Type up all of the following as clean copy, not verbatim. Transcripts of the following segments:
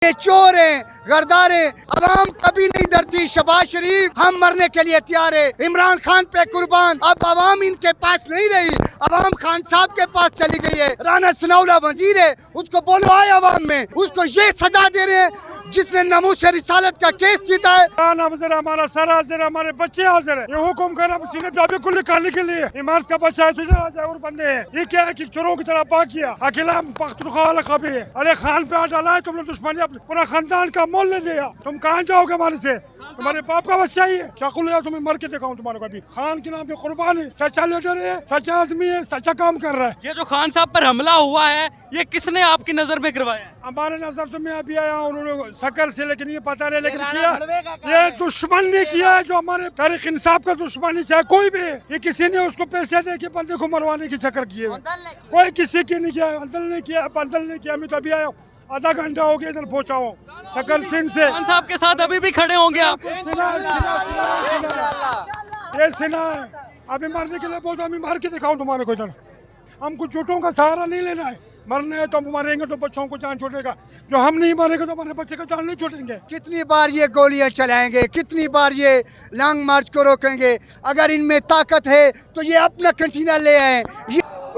ये चोर हैं, गरदार हैं। अवाम कभी नहीं डरती। शहबाज शरीफ हम मरने के लिए तैयार है। इमरान खान पे कुर्बान। अब अवाम इनके पास नहीं रही, अवाम खान साहब के पास चली गई है। राना सनाउल्लाह वजीर है, उसको बोलो आए अवाम में। उसको ये सजा दे रहे हैं जिसने नमूसे रिसालत का केस जीता है। हमारा सर हाजिर है, हमारे बच्चे हाजिर है। ये हुक्म कर सीने पे को निकालने के लिए इमारत का बच्चा है, तुझे और बंदे हैं। ये क्या है कि चोरों की तरह पा किया। अकेला पख्तूनख्वा वाला कभी है। अरे खान पे हाथ डाला है तुमने, दुश्मनी अपने पूरा खानदान का मोल ले लिया। तुम कहाँ जाओगे हमारे से? तुम्हारे बाप का बच्चा ही है। चाकू ले तुम्हें मर के दिखाऊं तुम्हारे को। अभी खान के नाम पे कुर्बान है, सच्चा लीडर है, सच्चा आदमी है, सच्चा काम कर रहा है। ये जो खान साहब पर हमला हुआ है, ये किसने आपकी नजर में करवाया है? हमारे नजर तो मैं अभी आया उन्होंने शक्ल से, लेकिन ये पता नहीं, लेकिन किया ये दुश्मन ने किया है, जो हमारे तारीख इंसाफ का दुश्मन, चाहे कोई भी। ये किसी ने उसको पैसे दे के बंदे को मरवाने की चक्कर किए, कोई किसी की नहीं किया। बंदल ने किया, बंदल ने किया। मैं तो अभी आया, आधा घंटा हो गया इधर पहुंचा हूँ शक्ल सिंह से। खान साहब के साथ अभी भी खड़े होंगे आप? ये सिना है। अभी मारने के लिए बोलता हूँ, मार के दिखाऊं तुम्हारे को इधर। हमको झूठों का सहारा नहीं लेना है। मरने है तो हम मरेंगे तो बच्चों को जान छूटेगा। जो हम नहीं मरेंगे तो हमारे बच्चे को जान नहीं छूटेंगे। कितनी बार ये गोलियां चलाएंगे, कितनी बार ये लॉन्ग मार्च को रोकेंगे। अगर इनमें ताकत है तो ये अपना कंटीना ले आए।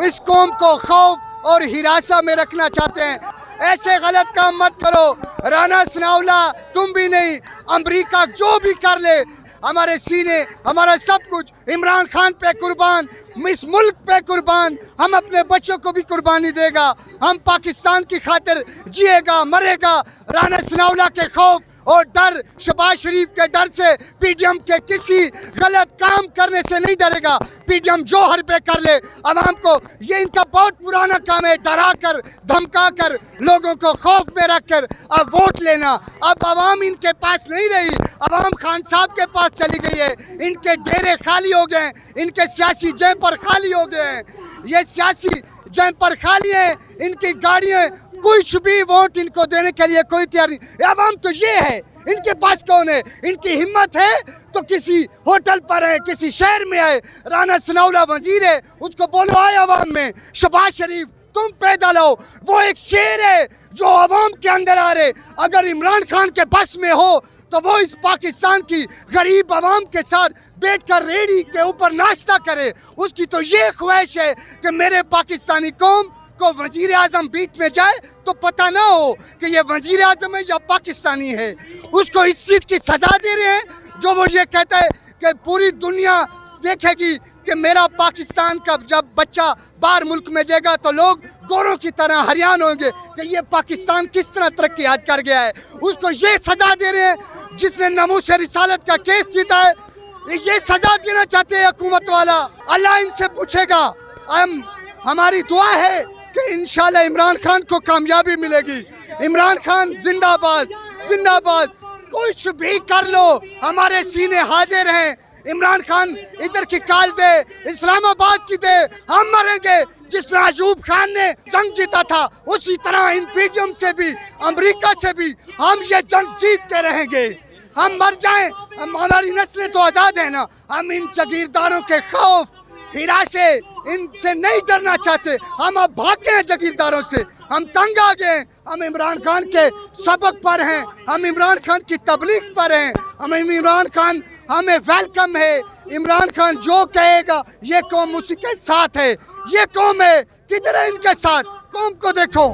इस कौम को खौफ और हिरासा में रखना चाहते हैं। ऐसे गलत काम मत करो। राना सनाउल्लाह तुम भी नहीं, अमेरिका जो भी कर ले, हमारे सीने, हमारा सब कुछ इमरान खान पे कुर्बान, इस मुल्क पे कुर्बान। हम अपने बच्चों को भी कुर्बानी देगा। हम पाकिस्तान की खातिर जिएगा, मरेगा। राना सनाउल्लाह के खौफ और डर, शहबाज शरीफ के डर से पीडीएम के किसी गलत काम करने से नहीं डरेगा। पीडीएम जो हरबे कर ले अवाम को, ये इनका बहुत पुराना काम है, डरा कर, धमका कर, लोगों को खौफ में रख कर अब वोट लेना। अब अवाम इनके पास नहीं रही, अवाम खान साहब के पास चली गई है। इनके डेरे खाली हो गए, इनके सियासी जेब पर खाली हो गए हैं। ये सियासी जेब पर खाली है, इनकी गाड़ियाँ, कुछ भी वोट इनको देने के लिए कोई तैयार नहीं। अवाम तो ये है, इनके पास कौन है? इनकी हिम्मत है तो किसी होटल पर है, किसी शहर में है। राना सनाउल्लाह वजीर है, उसको बोलो आए अवाम में। शहबाज शरीफ तुम पैदल हो, वो एक शेर है जो अवाम के अंदर आ रहे। अगर इमरान खान के बस में हो तो वो इस पाकिस्तान की गरीब अवाम के साथ बैठकर रेडी के ऊपर नाश्ता करे। उसकी तो ये ख्वाहिश है कि मेरे पाकिस्तानी कौम को वजीर आजम बीच में जाए तो पता ना हो कि ये वजीर आजम है या पाकिस्तानी है। उसको इस चीज़ की सजा दे रहे हैं जो वो ये कहता है कि पूरी दुनिया देखेगी कि मेरा पाकिस्तान का जब बच्चा बाहर मुल्क में जाएगा तो लोग गोरों की तरह हरियान होंगे कि ये पाकिस्तान किस तरह तरक्की आज कर गया है। उसको ये सजा दे रहे हैं जिसने नमूसे रिसालत का केस जीता है। ये सजा देना चाहते हैं हुकूमत वाला। अल्लाह इनसे पूछेगा। हमारी दुआ है कि इंशाल्लाह इमरान खान को कामयाबी मिलेगी। इमरान खान जिंदाबाद, जिंदाबाद। कुछ भी कर लो, हमारे सीने हाजिर हैं। इमरान खान इधर की काल दे, इस्लामाबाद की दे, हम मरेंगे। जिस तरह अयूब खान ने जंग जीता था, उसी तरह इन पीडीएम से भी, अमेरिका से भी हम ये जंग जीत के रहेंगे। हम मर जाएं, हमारी नस्लें तो आज़ाद है ना। हम इन जागीरदारों के खौफ, हिरा से, इनसे नहीं डरना चाहते। हम अब भागे हैं जागीरदारों से, हम तंग आ गए। हम इमरान खान के सबक पर हैं, हम इमरान खान की तबलीग पर हैं। हम इमरान खान हमें वेलकम है। इमरान खान जो कहेगा ये कौम उसी के साथ है। ये कौम है, किधर है इनके साथ? कौम को देखो।